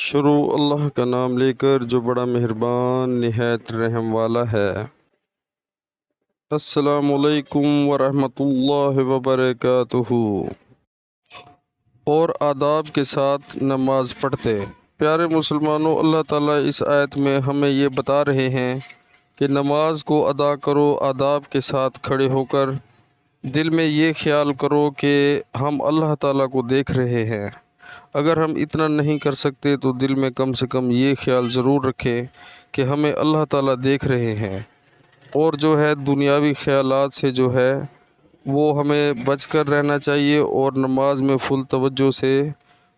شروع اللہ کا نام لے کر جو بڑا مہربان نہایت رحم والا ہے۔ السلام علیکم ورحمۃ اللہ وبرکاتہ۔ اور آداب کے ساتھ نماز پڑھتے۔ پیارے مسلمانوں، اللہ تعالیٰ اس آیت میں ہمیں یہ بتا رہے ہیں کہ نماز کو ادا کرو آداب کے ساتھ کھڑے ہو کر۔ دل میں یہ خیال کرو کہ ہم اللہ تعالیٰ کو دیکھ رہے ہیں۔ اگر ہم اتنا نہیں کر سکتے تو دل میں کم سے کم یہ خیال ضرور رکھیں کہ ہمیں اللہ تعالیٰ دیکھ رہے ہیں، اور جو ہے دنیاوی خیالات سے جو ہے وہ ہمیں بچ کر رہنا چاہیے، اور نماز میں فل توجہ سے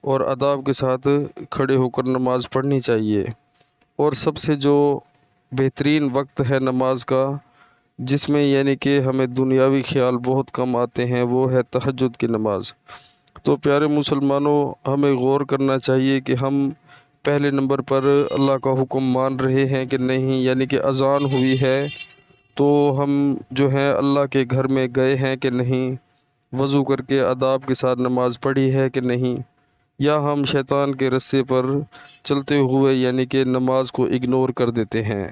اور آداب کے ساتھ کھڑے ہو کر نماز پڑھنی چاہیے۔ اور سب سے جو بہترین وقت ہے نماز کا، جس میں یعنی کہ ہمیں دنیاوی خیال بہت کم آتے ہیں، وہ ہے تہجد کی نماز۔ تو پیارے مسلمانوں، ہمیں غور کرنا چاہیے کہ ہم پہلے نمبر پر اللہ کا حکم مان رہے ہیں کہ نہیں، یعنی کہ اذان ہوئی ہے تو ہم جو ہیں اللہ کے گھر میں گئے ہیں کہ نہیں، وضو کر کے آداب کے ساتھ نماز پڑھی ہے کہ نہیں، یا ہم شیطان کے رستے پر چلتے ہوئے یعنی کہ نماز کو اگنور کر دیتے ہیں۔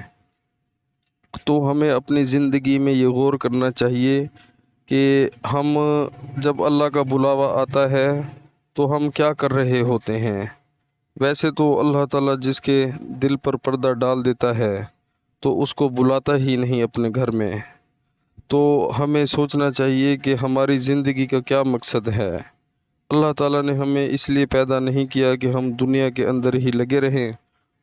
تو ہمیں اپنی زندگی میں یہ غور کرنا چاہیے کہ ہم جب اللہ کا بلاوا آتا ہے تو ہم کیا کر رہے ہوتے ہیں۔ ویسے تو اللہ تعالیٰ جس کے دل پر پردہ ڈال دیتا ہے تو اس کو بلاتا ہی نہیں اپنے گھر میں۔ تو ہمیں سوچنا چاہیے کہ ہماری زندگی کا کیا مقصد ہے۔ اللہ تعالیٰ نے ہمیں اس لیے پیدا نہیں کیا کہ ہم دنیا کے اندر ہی لگے رہیں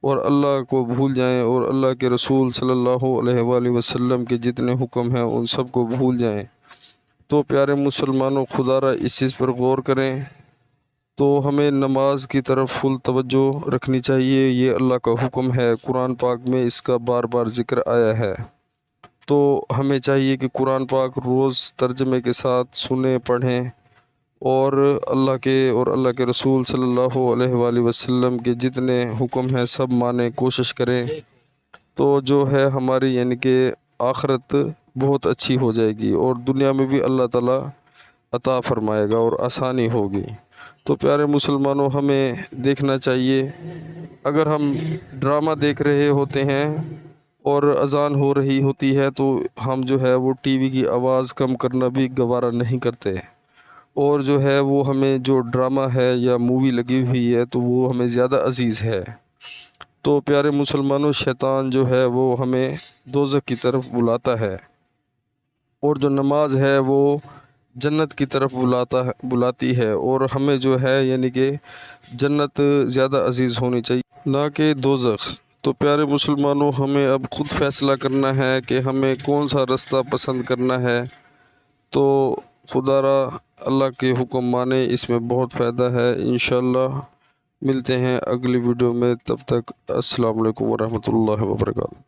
اور اللہ کو بھول جائیں، اور اللہ کے رسول صلی اللہ علیہ وآلہ وسلم کے جتنے حکم ہیں ان سب کو بھول جائیں۔ تو پیارے مسلمانوں، خدا را اس چیز پر غور کریں۔ تو ہمیں نماز کی طرف فل توجہ رکھنی چاہیے، یہ اللہ کا حکم ہے، قرآن پاک میں اس کا بار بار ذکر آیا ہے۔ تو ہمیں چاہیے کہ قرآن پاک روز ترجمے کے ساتھ سنیں، پڑھیں، اور اللہ کے رسول صلی اللہ علیہ وآلہ وسلم کے جتنے حکم ہیں سب مانیں، کوشش کریں۔ تو جو ہے ہماری یعنی کہ آخرت بہت اچھی ہو جائے گی، اور دنیا میں بھی اللہ تعالیٰ عطا فرمائے گا اور آسانی ہوگی۔ تو پیارے مسلمانوں، ہمیں دیکھنا چاہیے، اگر ہم ڈرامہ دیکھ رہے ہوتے ہیں اور اذان ہو رہی ہوتی ہے تو ہم جو ہے وہ ٹی وی کی آواز کم کرنا بھی گوارا نہیں کرتے، اور جو ہے وہ ہمیں جو ڈرامہ ہے یا مووی لگی ہوئی ہے تو وہ ہمیں زیادہ عزیز ہے۔ تو پیارے مسلمانوں، شیطان جو ہے وہ ہمیں دوزخ کی طرف بلاتا ہے، اور جو نماز ہے وہ جنت کی طرف بلاتی ہے، اور ہمیں جو ہے یعنی کہ جنت زیادہ عزیز ہونی چاہیے نہ کہ دوزخ۔ تو پیارے مسلمانوں، ہمیں اب خود فیصلہ کرنا ہے کہ ہمیں کون سا رستہ پسند کرنا ہے۔ تو خدا را اللہ کے حکم مانے، اس میں بہت فائدہ ہے۔ انشاءاللہ ملتے ہیں اگلی ویڈیو میں، تب تک السلام علیکم ورحمۃ اللہ وبرکاتہ۔